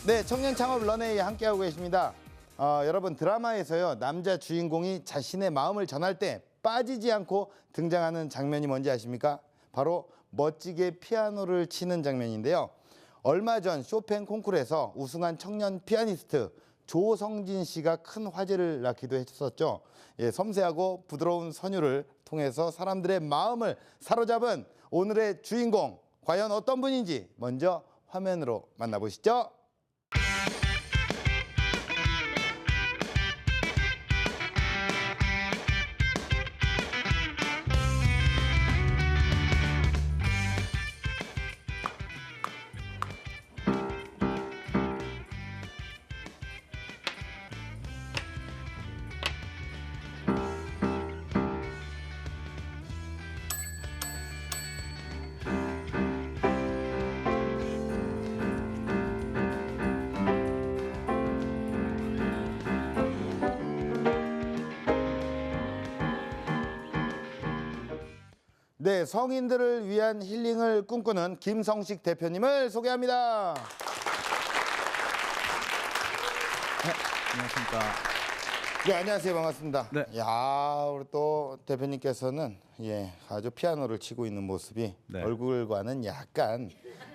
네, 청년 창업 런웨이 함께하고 계십니다. 여러분 드라마에서요 남자 주인공이 자신의 마음을 전할 때 빠지지 않고 등장하는 장면이 뭔지 아십니까? 바로 멋지게 피아노를 치는 장면인데요. 얼마 전 쇼팽 콩쿠르에서 우승한 청년 피아니스트 조성진 씨가 큰 화제를 낳기도 했었죠. 예, 섬세하고 부드러운 선율을 통해서 사람들의 마음을 사로잡은 오늘의 주인공 과연 어떤 분인지 먼저 화면으로 만나보시죠. 네, 성인들을 위한 힐링을 꿈꾸는 김성식 대표님을 소개합니다. 안녕하십니까. 네, 안녕하세요. 반갑습니다. 네. 야, 우리 또 대표님께서는 아주 피아노를 치고 있는 모습이 네. 얼굴과는 약간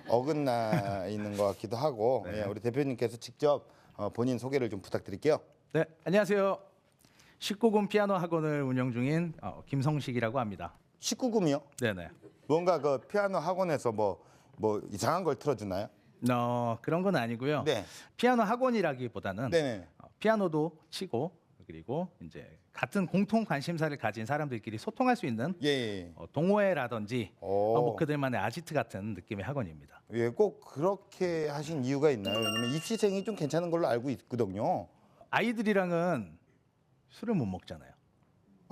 어긋나 있는 것 같기도 하고 네. 우리 대표님께서 직접 본인 소개를 좀 부탁드릴게요. 네, 안녕하세요. 19금 피아노 학원을 운영 중인 김성식이라고 합니다. 19금이요? 네네. 뭔가 그 피아노 학원에서 뭐 이상한 걸 틀어주나요? 그런 건 아니고요. 네. 피아노 학원이라기보다는 네네. 피아노도 치고 그리고 이제 같은 공통 관심사를 가진 사람들끼리 소통할 수 있는 예. 동호회라든지 오. 뭐 그들만의 아지트 같은 느낌의 학원입니다. 예, 꼭 그렇게 하신 이유가 있나요? 왜냐면 입시생이 좀 괜찮은 걸로 알고 있거든요. 아이들이랑은 술을 못 먹잖아요.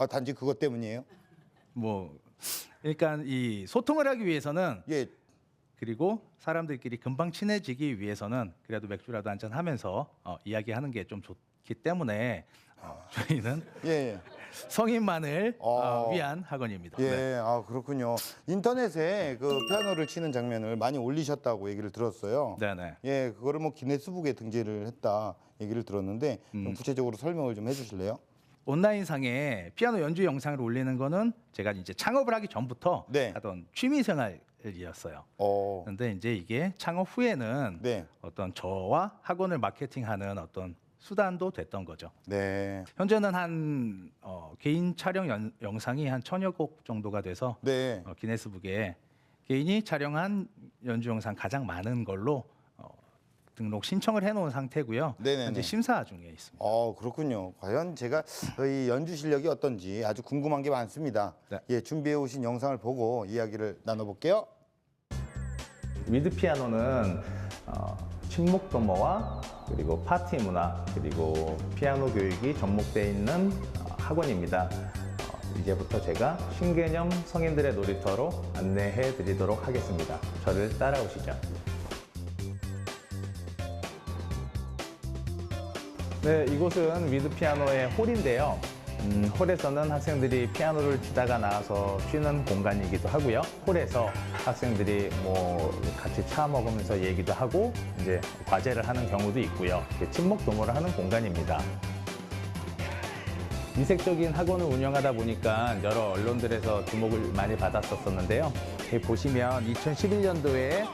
단지 그것 때문이에요? 그러니까 이 소통을 하기 위해서는 예. 그리고 사람들끼리 금방 친해지기 위해서는 그래도 맥주라도 한잔 하면서 이야기하는 게 좀 좋기 때문에 저희는 예. 성인만을 위한 학원입니다. 예. 네. 그렇군요. 인터넷에 그 피아노를 치는 장면을 많이 올리셨다고 얘기를 들었어요. 네네. 예, 그거를 뭐 기네스북에 등재를 했다 얘기를 들었는데 좀 구체적으로 설명을 좀 해주실래요? 온라인상에 피아노 연주 영상을 올리는 거는 제가 이제 창업을 하기 전부터 네. 하던 취미 생활이었어요. 그런데 이제 이게 창업 후에는 네. 어떤 저와 학원을 마케팅하는 어떤 수단도 됐던 거죠. 네. 현재는 한 개인 촬영 영상이 한 1000여 곡 정도가 돼서 네. 기네스북에 개인이 촬영한 연주 영상 가장 많은 걸로 등록 신청을 해놓은 상태고요. 네네네. 현재 심사 중에 있습니다. 그렇군요. 과연 제가 이 연주 실력이 어떤지 아주 궁금한 게 많습니다. 네. 예, 준비해 오신 영상을 보고 이야기를 나눠볼게요. 위드 피아노는 친목 도모와 그리고 파티 문화 그리고 피아노 교육이 접목되어 있는 학원입니다. 이제부터 제가 신개념 성인들의 놀이터로 안내해 드리도록 하겠습니다. 저를 따라오시죠. 네, 이곳은 위드 피아노의 홀인데요. 홀에서는 학생들이 피아노를 치다가 나와서 쉬는 공간이기도 하고요. 홀에서 학생들이 같이 차 먹으면서 얘기도 하고 이제 과제를 하는 경우도 있고요. 친목 도모를 하는 공간입니다. 이색적인 학원을 운영하다 보니까 여러 언론들에서 주목을 많이 받았었는데요. 보시면 2011년도에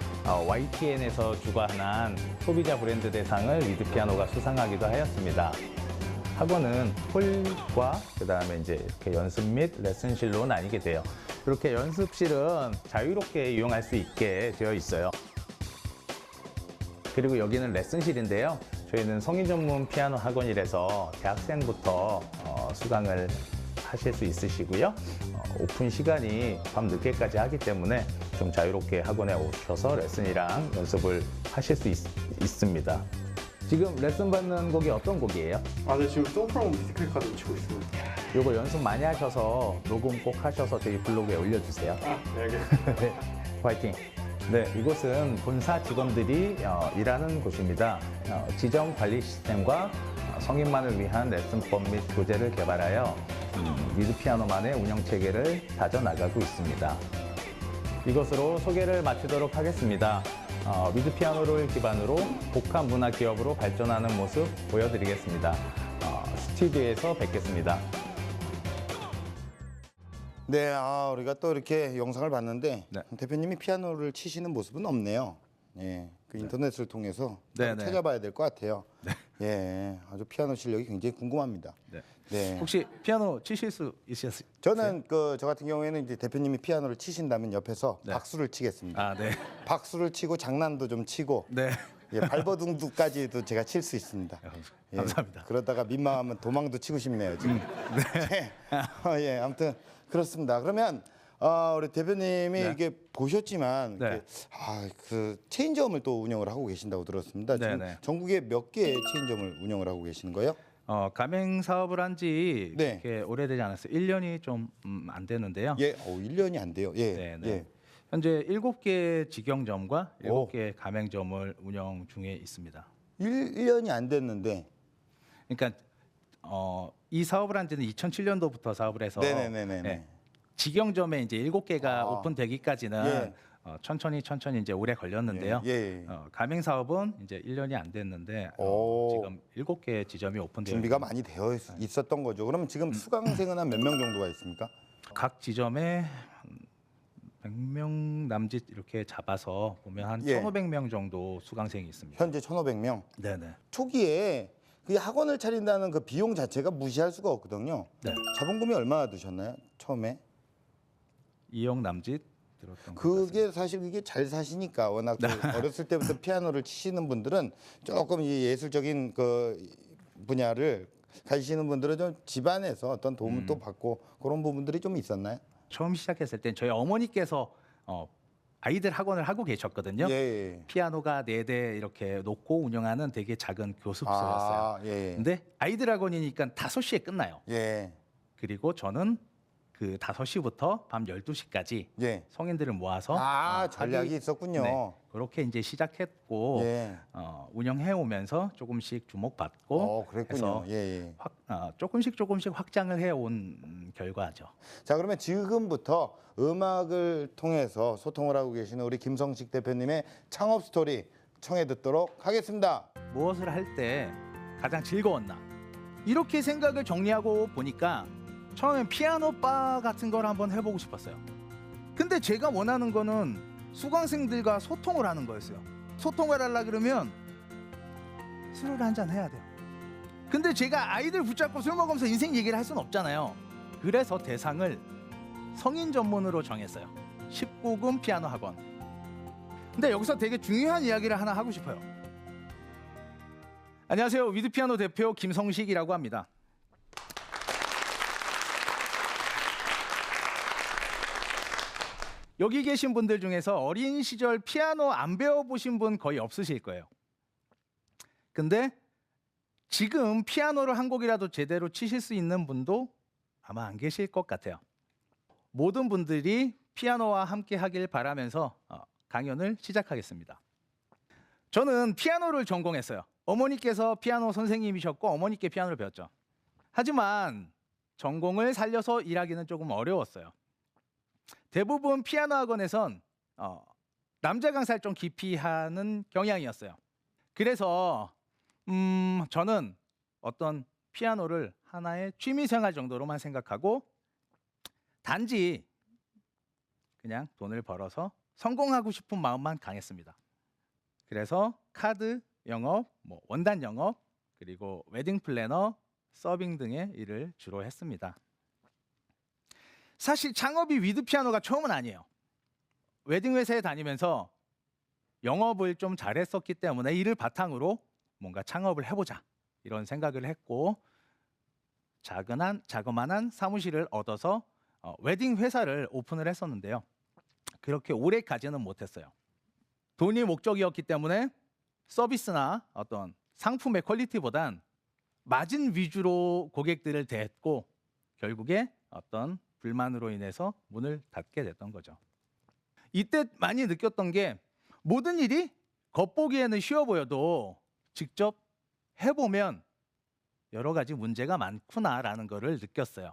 YTN에서 주관한 소비자 브랜드 대상을 위드 피아노가 수상하기도 하였습니다. 학원은 홀과 그다음에 이제 이렇게 연습 및 레슨실로 나뉘게 돼요. 이렇게 연습실은 자유롭게 이용할 수 있게 되어 있어요. 그리고 여기는 레슨실인데요. 저희는 성인 전문 피아노 학원이라서 대학생부터 수강을 하실 수 있으시고요. 오픈 시간이 밤 늦게까지 하기 때문에 좀 자유롭게 학원에 오셔서 레슨이랑 연습을 하실 수 있습니다. 지금 레슨 받는 곡이 어떤 곡이에요? 네, 지금 송프롬 뮤지컬 카드 치고 있습니다. 요거 연습 많이 하셔서 녹음 꼭 하셔서 저희 블로그에 올려주세요. 네, 알겠습니다. 네, 화이팅! 네, 이곳은 본사 직원들이 일하는 곳입니다. 지정 관리 시스템과 성인만을 위한 레슨법 및 교재를 개발하여 위드 피아노만의 운영 체계를 다져나가고 있습니다. 이것으로 소개를 마치도록 하겠습니다. 위드 피아노를 기반으로 복합 문화 기업으로 발전하는 모습 보여드리겠습니다. 스튜디오에서 뵙겠습니다. 네, 우리가 또 이렇게 영상을 봤는데 네. 대표님이 피아노를 치시는 모습은 없네요. 예, 그 인터넷을 통해서 네, 한번 네. 찾아봐야 될 것 같아요. 예, 아주 피아노 실력이 굉장히 궁금합니다. 네. 네. 혹시 피아노 치실 수 있으세요? 저는 저 같은 경우에는 이제 대표님이 피아노를 치신다면 옆에서 네. 박수를 치겠습니다. 아, 네. 박수를 치고 장난도 좀 치고 네. 예, 발버둥두까지도 제가 칠 수 있습니다. 예, 감사합니다. 그러다가 민망하면 도망도 치고 싶네요. 지금. 네. 예, 아무튼 그렇습니다. 그러면 우리 대표님이 네. 이게 보셨지만 네. 이렇게, 그 체인점을 또 운영을 하고 계신다고 들었습니다. 네, 지금 네. 전국에 몇 개의 체인점을 운영을 하고 계시는 거예요? 가맹 사업을 한 지 네. 그렇게 오래되지 않았어요. 1년이 좀 안 됐는데요. 예, 1년이 안 돼요. 예, 네, 네. 예. 현재 7개 직영점과 오. 7개 가맹점을 운영 중에 있습니다. 1년이 안 됐는데. 그러니까 이 사업을 한 지는 2007년도부터 사업을 해서 네네네네. 네, 직영점에 이제 7개가 오픈되기까지는 예. 천천히 이제 오래 걸렸는데요. 예. 가맹 사업은 이제 1년이 안 됐는데 오. 지금 7개 지점이 오픈되어 준비가 있습니다. 많이 되어 있었던 거죠. 그러면 지금 수강생은 한 몇 명 정도가 있습니까? 각 지점에 100명 남짓 이렇게 잡아서 보면 한 예. 1,500명 정도 수강생이 있습니다. 현재 1,500명. 네네. 초기에 그 학원을 차린다는 그 비용 자체가 무시할 수가 없거든요. 네. 자본금이 얼마나 드셨나요? 처음에? 2억 남짓 들었던 것 같습니다. 그게 사실 이게 잘 사시니까 워낙 그 어렸을 때부터 피아노를 치시는 분들은 조금 이 예술적인 그 분야를 가지시는 분들은 좀 집안에서 어떤 도움을 또 받고 그런 부분들이 좀 있었나요? 처음 시작했을 땐 저희 어머니께서 아이들 학원을 하고 계셨거든요. 예. 피아노가 4대 이렇게 놓고 운영하는 되게 작은 교습소였어요. 예. 근데 아이들 학원이니까 5시에 끝나요. 예. 그리고 저는 그 5시부터 밤 12시까지 예. 성인들을 모아서 전략이 하기- 있었군요. 네, 그렇게 이제 시작했고 예. 운영해 오면서 조금씩 주목받고 그랬군요. 해서 예. 조금씩 확장을 해온 결과죠. 자, 그러면 지금부터 음악을 통해서 소통을 하고 계시는 우리 김성식 대표님의 창업 스토리 청해 듣도록 하겠습니다. 무엇을 할 때 가장 즐거웠나? 이렇게 생각을 정리하고 보니까 처음엔 피아노 바 같은 걸 한번 해보고 싶었어요. 근데 제가 원하는 거는 수강생들과 소통을 하는 거였어요. 소통을 하려 그러면 술을 한잔 해야 돼요. 근데 제가 아이들 붙잡고 술 먹으면서 인생 얘기를 할 수는 없잖아요. 그래서 대상을 성인 전문으로 정했어요. 19금 피아노 학원. 근데 여기서 되게 중요한 이야기를 하나 하고 싶어요. 안녕하세요. 위드 피아노 대표 김성식이라고 합니다. 여기 계신 분들 중에서 어린 시절 피아노 안 배워보신 분 거의 없으실 거예요. 근데 지금 피아노를 한 곡이라도 제대로 치실 수 있는 분도 아마 안 계실 것 같아요. 모든 분들이 피아노와 함께 하길 바라면서 강연을 시작하겠습니다. 저는 피아노를 전공했어요. 어머니께서 피아노 선생님이셨고 어머니께 피아노를 배웠죠. 하지만 전공을 살려서 일하기는 조금 어려웠어요. 대부분 피아노 학원에선 남자 강사를 좀 깊이 하는 경향이었어요. 그래서 저는 어떤 피아노를 하나의 취미생활 정도로만 생각하고 단지 그냥 돈을 벌어서 성공하고 싶은 마음만 강했습니다. 그래서 카드 영업, 원단 영업, 그리고 웨딩 플래너, 서빙 등의 일을 주로 했습니다. 사실 창업이 위드 피아노가 처음은 아니에요. 웨딩 회사에 다니면서 영업을 좀 잘했었기 때문에 이를 바탕으로 뭔가 창업을 해보자 이런 생각을 했고 자그만한 사무실을 얻어서 웨딩 회사를 오픈을 했었는데요. 그렇게 오래 가지는 못했어요. 돈이 목적이었기 때문에 서비스나 어떤 상품의 퀄리티보단 마진 위주로 고객들을 대했고 결국에 어떤 불만으로 인해서 문을 닫게 됐던 거죠. 이때 많이 느꼈던 게 모든 일이 겉보기에는 쉬워 보여도 직접 해보면 여러 가지 문제가 많구나라는 거를 느꼈어요.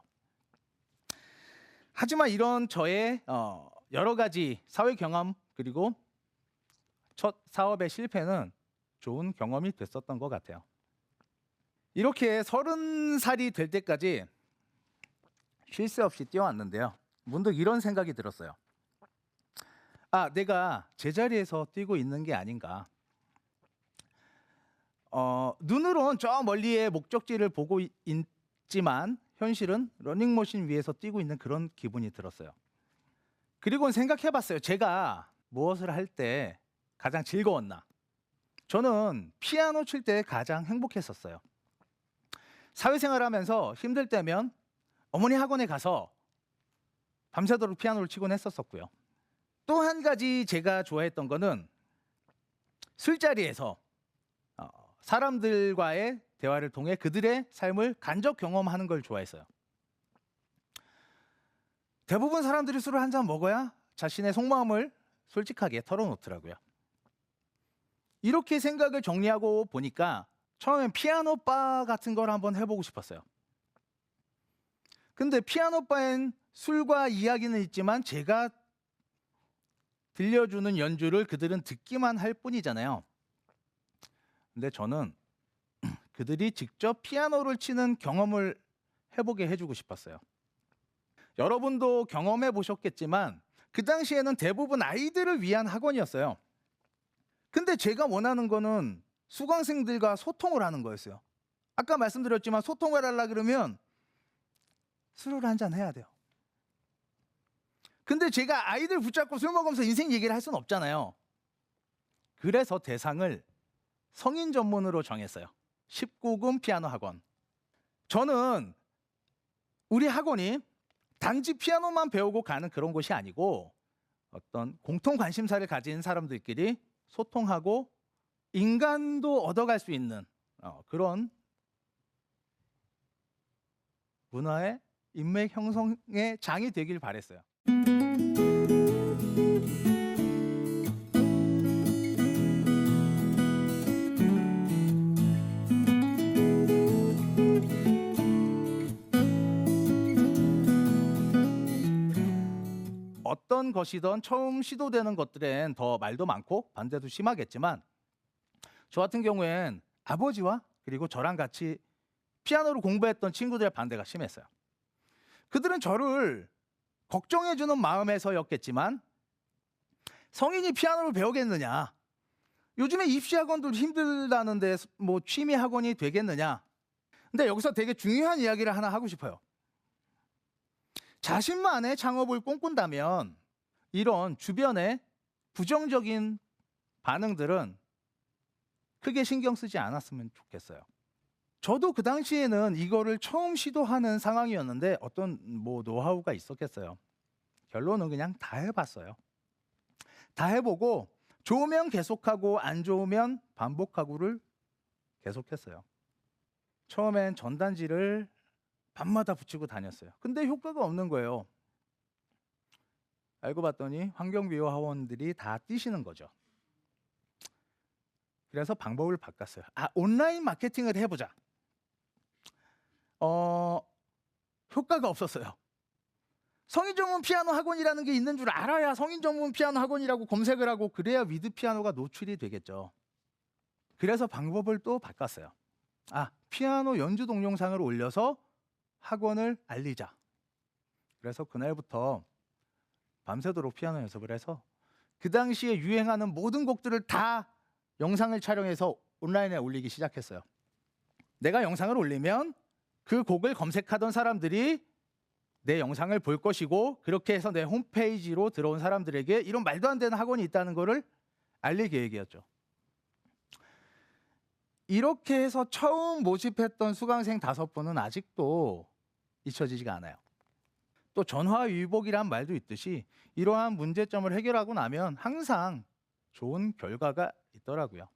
하지만 이런 저의 여러 가지 사회 경험 그리고 첫 사업의 실패는 좋은 경험이 됐었던 것 같아요. 이렇게 30살이 될 때까지 쉴 새 없이 뛰어왔는데요. 문득 이런 생각이 들었어요. 아, 내가 제자리에서 뛰고 있는 게 아닌가. 눈으론 저 멀리의 목적지를 보고 있지만 현실은 러닝머신 위에서 뛰고 있는 그런 기분이 들었어요. 그리고 생각해봤어요. 제가 무엇을 할 때 가장 즐거웠나. 저는 피아노 칠 때 가장 행복했었어요. 사회생활하면서 힘들 때면 어머니 학원에 가서 밤새도록 피아노를 치곤 했었었고요. 또 한 가지 제가 좋아했던 거는 술자리에서 사람들과의 대화를 통해 그들의 삶을 간접 경험하는 걸 좋아했어요. 대부분 사람들이 술을 한 잔 먹어야 자신의 속마음을 솔직하게 털어놓더라고요. 이렇게 생각을 정리하고 보니까 처음엔 피아노 바 같은 걸 한번 해보고 싶었어요. 근데 피아노 바엔 술과 이야기는 있지만 제가 들려주는 연주를 그들은 듣기만 할 뿐이잖아요. 근데 저는 그들이 직접 피아노를 치는 경험을 해보게 해주고 싶었어요. 여러분도 경험해 보셨겠지만 그 당시에는 대부분 아이들을 위한 학원이었어요. 근데 제가 원하는 거는 수강생들과 소통을 하는 거였어요. 아까 말씀드렸지만 소통을 하려 그러면 술을 한잔 해야 돼요. 근데 제가 아이들 붙잡고 술 먹으면서 인생 얘기를 할 수는 없잖아요. 그래서 대상을 성인 전문으로 정했어요. 19금 피아노 학원. 저는 우리 학원이 단지 피아노만 배우고 가는 그런 곳이 아니고 어떤 공통 관심사를 가진 사람들끼리 소통하고 인간도 얻어갈 수 있는 그런 문화의 인맥 형성의 장이 되길 바랬어요. 어떤 것이든 처음 시도되는 것들엔 더 말도 많고 반대도 심하겠지만 저 같은 경우엔 아버지와 그리고 저랑 같이 피아노를 공부했던 친구들의 반대가 심했어요. 그들은 저를 걱정해주는 마음에서였겠지만 성인이 피아노를 배우겠느냐, 요즘에 입시학원도 힘들다는데 뭐 취미학원이 되겠느냐. 근데 여기서 되게 중요한 이야기를 하나 하고 싶어요. 자신만의 창업을 꿈꾼다면 이런 주변의 부정적인 반응들은 크게 신경 쓰지 않았으면 좋겠어요. 저도 그 당시에는 이거를 처음 시도하는 상황이었는데 어떤 노하우가 있었겠어요. 결론은 그냥 다 해봤어요. 다 해보고 좋으면 계속하고 안 좋으면 반복하고를 계속했어요. 처음엔 전단지를 밤마다 붙이고 다녔어요. 근데 효과가 없는 거예요. 알고 봤더니 환경미화 학원들이 다 뛰시는 거죠. 그래서 방법을 바꿨어요. 온라인 마케팅을 해보자. 효과가 없었어요. 성인 전문 피아노 학원이라는 게 있는 줄 알아야 성인 전문 피아노 학원이라고 검색을 하고 그래야 위드 피아노가 노출이 되겠죠. 그래서 방법을 또 바꿨어요. 피아노 연주 동영상을 올려서 학원을 알리자. 그래서 그날부터 밤새도록 피아노 연습을 해서 그 당시에 유행하는 모든 곡들을 다 영상을 촬영해서 온라인에 올리기 시작했어요. 내가 영상을 올리면 그 곡을 검색하던 사람들이 내 영상을 볼 것이고 그렇게 해서 내 홈페이지로 들어온 사람들에게 이런 말도 안 되는 학원이 있다는 거를 알릴 계획이었죠. 이렇게 해서 처음 모집했던 수강생 5분은 아직도 잊혀지지가 않아요. 또 전화위복이란 말도 있듯이 이러한 문제점을 해결하고 나면 항상 좋은 결과가 있더라고요.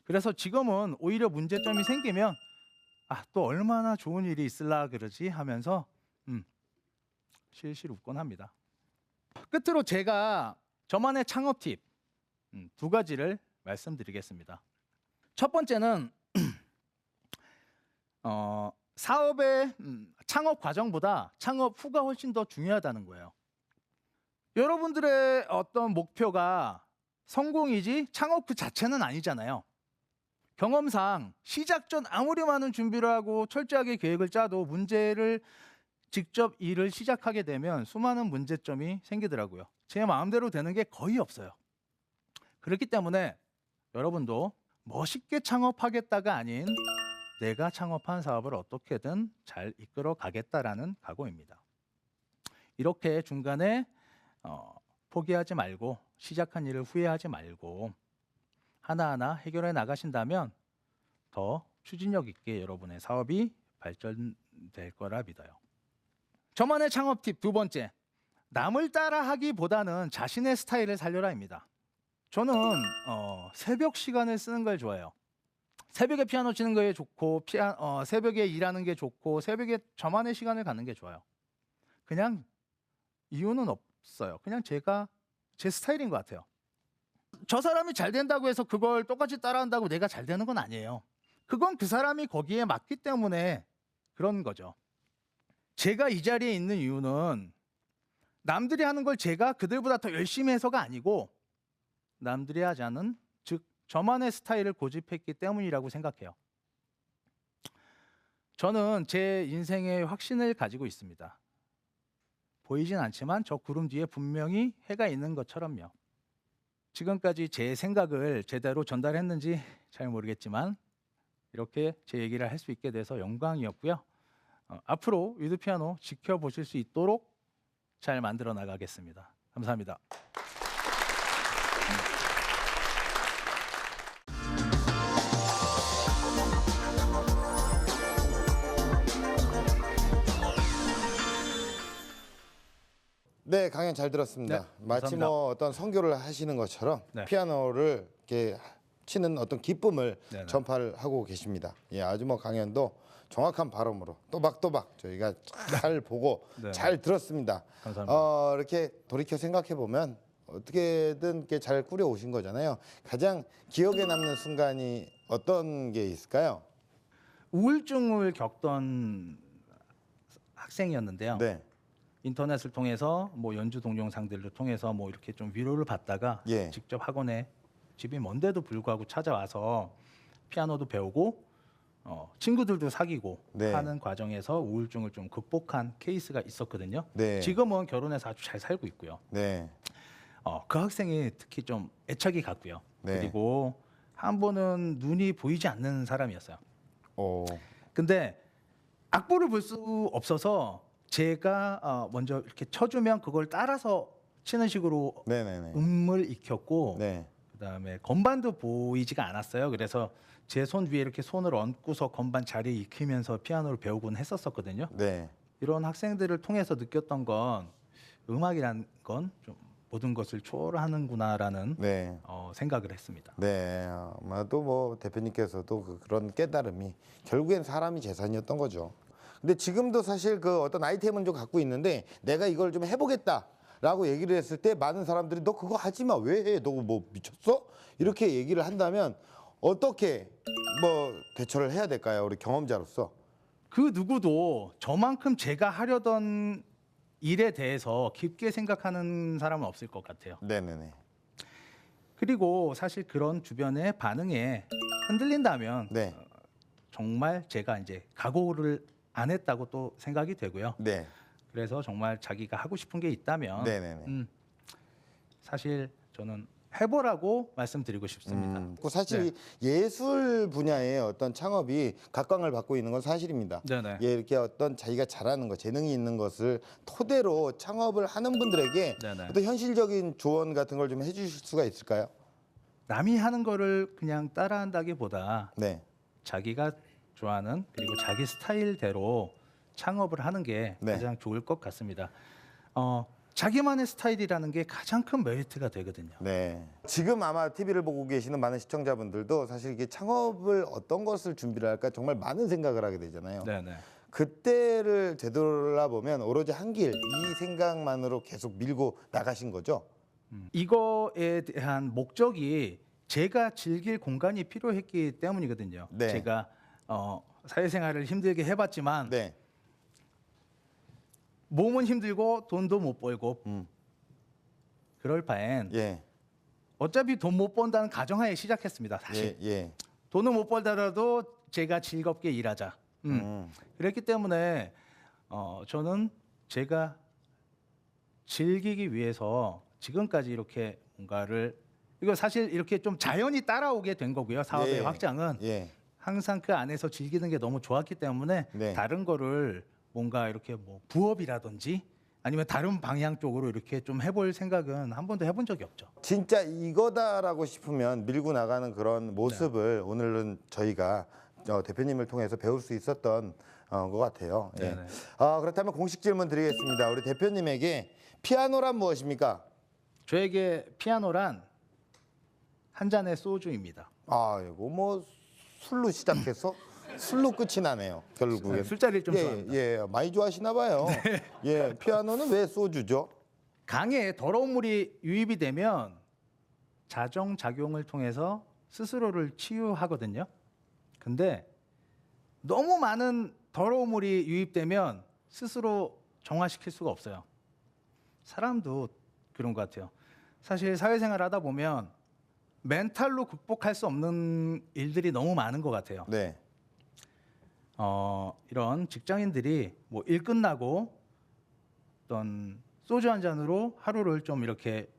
그래서 지금은 오히려 문제점이 생기면 또 얼마나 좋은 일이 있을라 그러지 하면서 실실 웃곤 합니다. 끝으로 제가 저만의 창업 팁 2가지를 말씀드리겠습니다. 첫 번째는 사업의 창업 과정보다 창업 후가 훨씬 더 중요하다는 거예요. 여러분들의 어떤 목표가 성공이지 창업 그 자체는 아니잖아요. 경험상 시작 전 아무리 많은 준비를 하고 철저하게 계획을 짜도 문제를 직접 일을 시작하게 되면 수많은 문제점이 생기더라고요. 제 마음대로 되는 게 거의 없어요. 그렇기 때문에 여러분도 멋있게 창업하겠다가 아닌 내가 창업한 사업을 어떻게든 잘 이끌어 가겠다라는 각오입니다. 이렇게 중간에 포기하지 말고 시작한 일을 후회하지 말고 하나하나 해결해 나가신다면 더 추진력 있게 여러분의 사업이 발전될 거라 믿어요. 저만의 창업 팁 두 번째, 남을 따라하기보다는 자신의 스타일을 살려라입니다. 저는 새벽 시간을 쓰는 걸 좋아해요. 새벽에 피아노 치는 게 좋고 새벽에 일하는 게 좋고 새벽에 저만의 시간을 갖는 게 좋아요. 그냥 이유는 없어요. 그냥 제가 제 스타일인 것 같아요. 저 사람이 잘 된다고 해서 그걸 똑같이 따라한다고 내가 잘 되는 건 아니에요. 그건 그 사람이 거기에 맞기 때문에 그런 거죠. 제가 이 자리에 있는 이유는 남들이 하는 걸 제가 그들보다 더 열심히 해서가 아니고 남들이 하지 않은, 즉 저만의 스타일을 고집했기 때문이라고 생각해요. 저는 제 인생에 확신을 가지고 있습니다. 보이진 않지만 저 구름 뒤에 분명히 해가 있는 것처럼요. 지금까지 제 생각을 제대로 전달했는지 잘 모르겠지만 이렇게 제 얘기를 할 수 있게 돼서 영광이었고요. 앞으로 위드피아노 지켜보실 수 있도록 잘 만들어 나가겠습니다. 감사합니다. 네, 강연 잘 들었습니다. 네, 마치 감사합니다. 뭐 어떤 선교를 하시는 것처럼 네. 피아노를 이렇게 치는 어떤 기쁨을 네네. 전파를 하고 계십니다. 예, 아주 뭐 강연도 정확한 발음으로 또박또박 저희가 잘 보고 네. 잘 들었습니다. 감사합니다. 이렇게 돌이켜 생각해 보면 어떻게든 이렇게 잘 꾸려 오신 거잖아요. 가장 기억에 남는 순간이 어떤 게 있을까요? 우울증을 겪던 학생이었는데요. 네, 인터넷을 통해서 뭐 연주 동영상들을 통해서 뭐 이렇게 좀 위로를 받다가 예. 직접 학원에 집이 먼데도 불구하고 찾아와서 피아노도 배우고 친구들도 사귀고 네. 하는 과정에서 우울증을 좀 극복한 케이스가 있었거든요. 네. 지금은 결혼해서 아주 잘 살고 있고요. 네, 그 학생이 특히 좀 애착이 갔고요. 네. 그리고 한 번은 눈이 보이지 않는 사람이었어요. 오, 근데 악보를 볼 수 없어서 제가 먼저 이렇게 쳐주면 그걸 따라서 치는 식으로 네네네. 음을 익혔고 네, 그다음에 건반도 보이지가 않았어요. 그래서 제 손 위에 이렇게 손을 얹고서 건반 자리에 익히면서 피아노를 배우곤 했었거든요. 네. 이런 학생들을 통해서 느꼈던 건 음악이란 건 좀 모든 것을 초월하는구나라는 네. 생각을 했습니다. 네, 아마도 뭐 대표님께서도 그런 깨달음이 결국엔 사람이 재산이었던 거죠. 근데 지금도 사실 그 어떤 아이템은 좀 갖고 있는데 내가 이걸 좀 해보겠다라고 얘기를 했을 때 많은 사람들이 너 그거 하지 마, 왜 해? 너 뭐 미쳤어? 이렇게 얘기를 한다면 어떻게 뭐 대처를 해야 될까요? 우리 경험자로서. 그 누구도 저만큼 제가 하려던 일에 대해서 깊게 생각하는 사람은 없을 것 같아요. 네네네. 그리고 사실 그런 주변의 반응에 흔들린다면 네, 정말 제가 이제 각오를 안 했다고 또 생각이 되고요. 네, 그래서 정말 자기가 하고 싶은 게 있다면 네네네. 사실 저는 해보라고 말씀드리고 싶습니다. 사실 예술 분야의 어떤 창업이 각광을 받고 있는 건 사실입니다. 네네. 예, 이렇게 어떤 자기가 잘하는 것, 재능이 있는 것을 토대로 창업을 하는 분들에게 네네. 어떤 현실적인 조언 같은 걸 좀 해주실 수가 있을까요? 남이 하는 거를 그냥 따라한다기보다 네, 자기가 좋아하는 그리고 자기 스타일대로 창업을 하는 게 네. 가장 좋을 것 같습니다. 자기만의 스타일이라는 게 가장 큰 메리트가 되거든요. 네. 지금 아마 TV를 보고 계시는 많은 시청자분들도 사실 이게 창업을 어떤 것을 준비를 할까 정말 많은 생각을 하게 되잖아요. 네네. 그때를 되돌아보면 오로지 한 길, 이 생각만으로 계속 밀고 나가신 거죠? 이거에 대한 목적이 제가 즐길 공간이 필요했기 때문이거든요. 네. 제가 사회생활을 힘들게 해봤지만 네. 몸은 힘들고 돈도 못 벌고 음. 그럴 바엔 예. 어차피 돈 못 번다는 가정하에 시작했습니다. 사실 예. 돈을 못 벌더라도 제가 즐겁게 일하자. 그랬기 때문에 저는 제가 즐기기 위해서 지금까지 이렇게 뭔가를 이거 사실 이렇게 좀 자연히 따라오게 된 거고요. 사업의 예. 확장은 예. 항상 그 안에서 즐기는 게 너무 좋았기 때문에 네. 다른 거를 뭔가 이렇게 뭐 부업이라든지 아니면 다른 방향 쪽으로 이렇게 좀 해볼 생각은 한 번도 해본 적이 없죠. 진짜 이거다라고 싶으면 밀고 나가는 그런 모습을 오늘은 저희가 대표님을 통해서 배울 수 있었던 것 같아요. 예. 네네. 그렇다면 공식 질문 드리겠습니다. 우리 대표님에게 피아노란 무엇입니까? 저에게 피아노란 한 잔의 소주입니다. 이거 뭐 술로 시작해서 술로 끝이 나네요. 결국에 술자리를 좀 좋아합니다. 예, 많이 좋아하시나 봐요. 예, 피아노는 왜 소주죠? 강에 더러운 물이 유입이 되면 자정 작용을 통해서 스스로를 치유하거든요. 근데 너무 많은 더러운 물이 유입되면 스스로 정화시킬 수가 없어요. 사람도 그런 것 같아요. 사실 사회생활 하다 보면 멘탈로 극복할 수 없는 일들이 너무 많은 것 같아요. 네, 이런 직장인들이 뭐 일 끝나고 어떤 소주 한 잔으로 하루를 좀 이렇게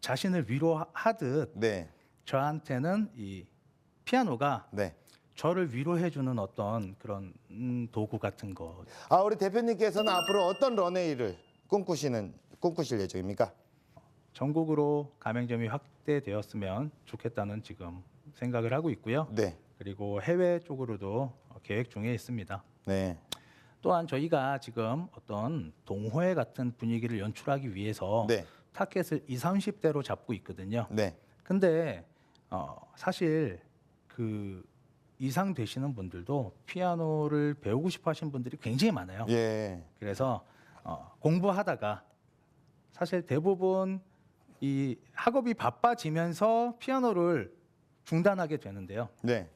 자신을 위로하듯 네, 저한테는 이 피아노가 네. 저를 위로해주는 어떤 그런 도구 같은 거. 우리 대표님께서는 앞으로 어떤 런웨이를 꿈꾸실 예정입니까? 전국으로 가맹점이 확대되었으면 좋겠다는 지금 생각을 하고 있고요. 네, 그리고 해외 쪽으로도 계획 중에 있습니다. 네, 또한 저희가 지금 어떤 동호회 같은 분위기를 연출하기 위해서 네, 타켓을 20, 30대로 잡고 있거든요. 네, 근데 사실 그 이상 되시는 분들도 피아노를 배우고 싶어 하시는 분들이 굉장히 많아요. 예, 그래서 공부하다가 사실 대부분 이 학업이 바빠지면서 피아노를 중단하게 되는데요. 네.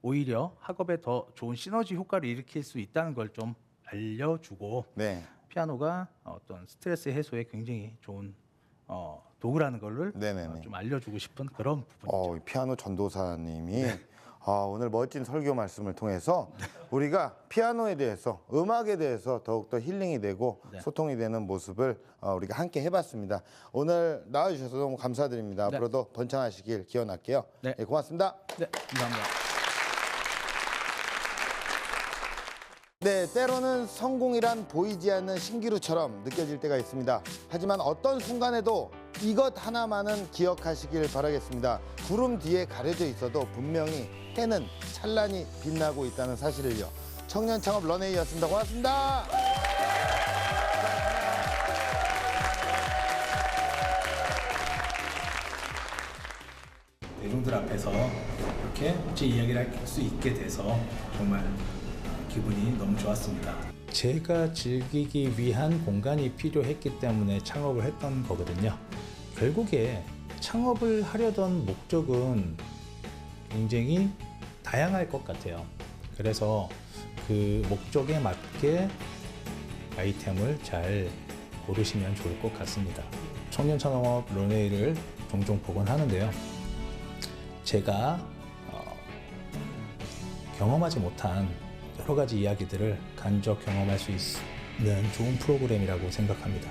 오히려 학업에 더 좋은 시너지 효과를 일으킬 수 있다는 걸 좀 알려주고 네, 피아노가 어떤 스트레스 해소에 굉장히 좋은 도구라는 거를 네네네. 좀 알려주고 싶은 그런 부분이죠. 이 피아노 전도사님이 오늘 멋진 설교 말씀을 통해서 우리가 피아노에 대해서, 음악에 대해서 더욱더 힐링이 되고 네. 소통이 되는 모습을 우리가 함께 해봤습니다. 오늘 나와주셔서 너무 감사드립니다. 네. 앞으로도 번창하시길 기원할게요. 네. 예, 고맙습니다. 네, 감사합니다. 네, 때로는 성공이란 보이지 않는 신기루처럼 느껴질 때가 있습니다. 하지만 어떤 순간에도 이것 하나만은 기억하시길 바라겠습니다. 구름 뒤에 가려져 있어도 분명히 해는 찬란히 빛나고 있다는 사실을요. 청년 창업 런웨이였습니다. 고맙습니다. 대중들 앞에서 이렇게 제 이야기를 할 수 있게 돼서 정말 기분이 너무 좋았습니다. 제가 즐기기 위한 공간이 필요했기 때문에 창업을 했던 거거든요. 결국에 창업을 하려던 목적은 굉장히 다양할 것 같아요. 그래서 그 목적에 맞게 아이템을 잘 고르시면 좋을 것 같습니다. 청년 창업 런웨이를 종종 보곤 하는데요. 제가 경험하지 못한 여러 가지 이야기들을 간접 경험할 수 있는 좋은 프로그램이라고 생각합니다.